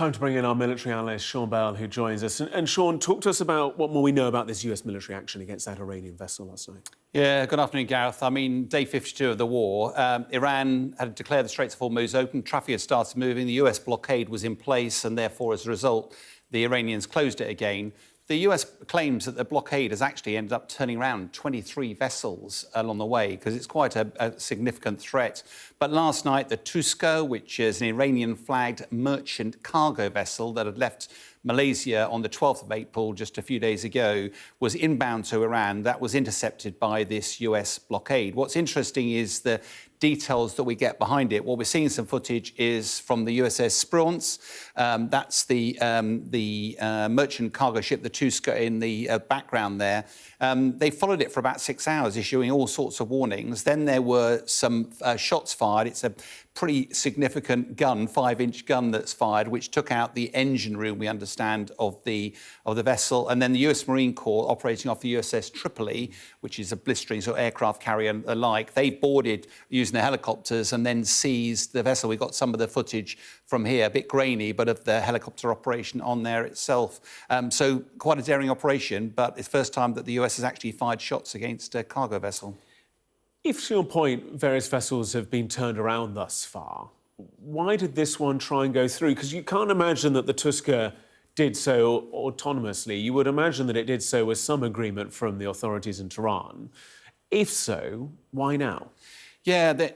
Time to bring in our military analyst, Sean Bell, who joins us. And Sean, talk to us about what more we know about this US military action against that Iranian vessel last night. Yeah, good afternoon, Gareth. I mean, day 52 of the war. Iran had declared the Straits of Hormuz open. Traffic had started moving. The US blockade was in place, and therefore, as a result, the Iranians closed it again. The US claims that the blockade has actually ended up turning around 23 vessels along the way, because it's quite a significant threat. But last night, the Tuska, which is an Iranian-flagged merchant cargo vessel that had left Malaysia on the 12th of April, just a few days ago, was inbound to Iran. That was intercepted by this US blockade. What's interesting is the details that we get behind it. What we're seeing some footage is from the USS Spruance. That's the merchant cargo ship, the Tuska, in the background there. They followed it for about 6 hours, issuing all sorts of warnings. Then there were some shots fired. It's a pretty significant gun, 5-inch gun that's fired, which took out the engine room, we understand, of the vessel. And then the US Marine Corps, operating off the USS Tripoli, which is a blistering sort of aircraft carrier and the like, they boarded using the helicopters and then seized the vessel. We got some of the footage from here, a bit grainy, but of the helicopter operation on there itself. So quite a daring operation, but it's the first time that the US has actually fired shots against a cargo vessel. If, to your point, various vessels have been turned around thus far, why did this one try and go through? Because you can't imagine that the Tuska did so autonomously. You would imagine that it did so with some agreement from the authorities in Tehran. If so, why now? Yeah,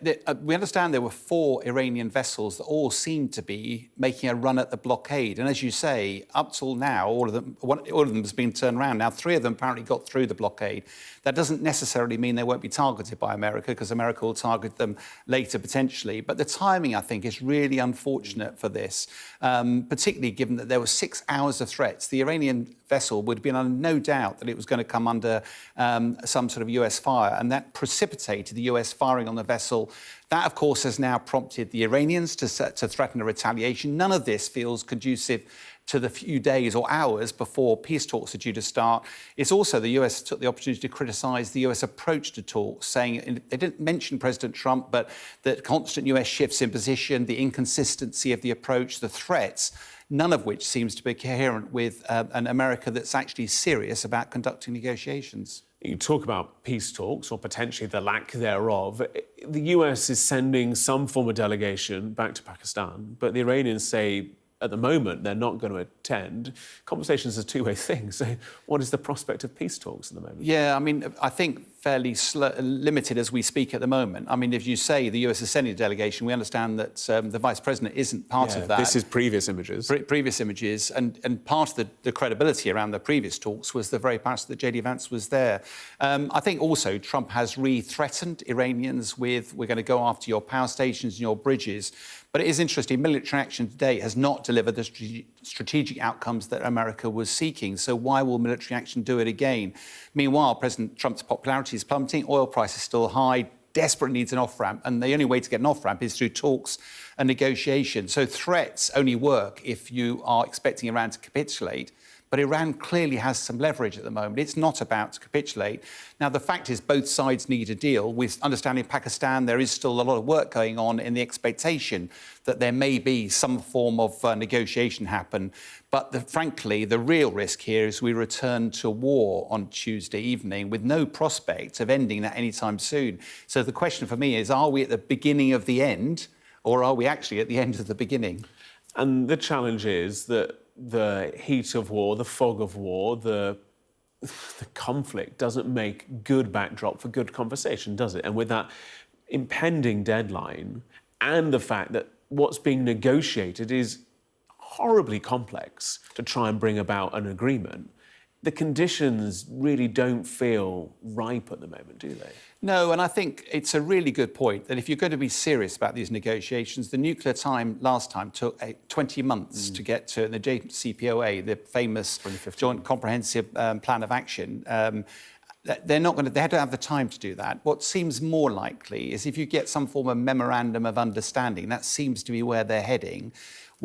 we understand there were 4 Iranian vessels that all seemed to be making a run at the blockade. And as you say, up till now, all of them has been turned around. Now, 3 of them apparently got through the blockade. That doesn't necessarily mean they won't be targeted by America, because America will target them later, potentially. But the timing, I think, is really unfortunate for this, particularly given that there were 6 hours of threats. The Iranian vessel would have been under no doubt that it was going to come under some sort of US fire, and that precipitated the US firing on the vessel. That, of course, has now prompted the Iranians to threaten a retaliation. None of this feels conducive to the few days or hours before peace talks are due to start. It's also the US took the opportunity to criticise the US approach to talks, saying they didn't mention President Trump, but that constant US shifts in position, the inconsistency of the approach, the threats, none of which seems to be coherent with an America that's actually serious about conducting negotiations. You talk about peace talks, or potentially the lack thereof. The US is sending some form of delegation back to Pakistan, but the Iranians say at the moment they're not going to attend. Conversations are a two-way thing. So what is the prospect of peace talks at the moment? Yeah, I mean, I think fairly limited as we speak at the the I mean, if you say the US is sending a delegation, we understand that the Vice President isn't part of that. This is previous images. Previous images. And part of the credibility around the previous talks was the very fact that J.D. Vance was there. I think also Trump has re-threatened Iranians with, we're going to go after your power stations and your bridges. But it is interesting, military action today has not delivered the strategic outcomes that America was seeking. So why will military action do it again? Meanwhile, President Trump's popularity is plummeting, oil price is still high, desperately needs an off-ramp, and the only way to get an off-ramp is through talks and negotiation. So threats only work if you are expecting Iran to capitulate. But Iran clearly has some leverage at the moment. It's not about to capitulate. Now, the fact is both sides need a deal. With understanding Pakistan, there is still a lot of work going on in the expectation that there may be some form of negotiation happen. But frankly, the real risk here is we return to war on Tuesday evening with no prospect of ending that anytime soon. So the question for me is, are we at the beginning of the end, or are we actually at the end of the beginning? And the challenge is that the heat of war, the fog of war, the conflict doesn't make good backdrop for good conversation, does it? And with that impending deadline and the fact that what's being negotiated is horribly complex to try and bring about an agreement, the conditions really don't feel ripe at the moment, do they? No, and I think it's a really good point that if you're going to be serious about these negotiations, the nuclear time last time took 20 months to get to the JCPOA, the famous Joint Comprehensive Plan of Action. They don't have the time to do that. What seems more likely is if you get some form of memorandum of understanding, that seems to be where they're heading,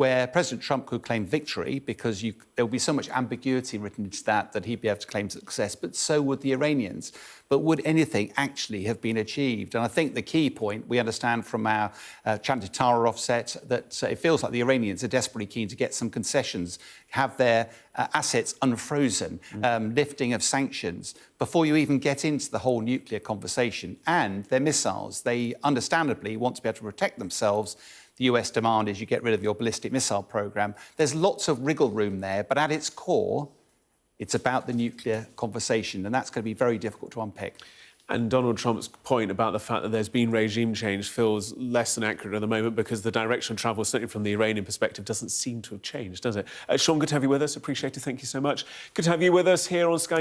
where President Trump could claim victory because there would be so much ambiguity written into that he'd be able to claim success, but so would the Iranians. But would anything actually have been achieved? And I think the key point, we understand from our Chandra offset that it feels like the Iranians are desperately keen to get some concessions, have their assets unfrozen, lifting of sanctions, before you even get into the whole nuclear conversation. And their missiles, they understandably want to be able to protect themselves. The US demand is you get rid of your ballistic missile programme. There's lots of wriggle room there, but at its core, it's about the nuclear conversation, and that's going to be very difficult to unpick. And Donald Trump's point about the fact that there's been regime change feels less than accurate at the moment because the direction of travel, certainly from the Iranian perspective, doesn't seem to have changed, does it? Sean, good to have you with us. Appreciate it. Thank you so much. Good to have you with us here on Sky.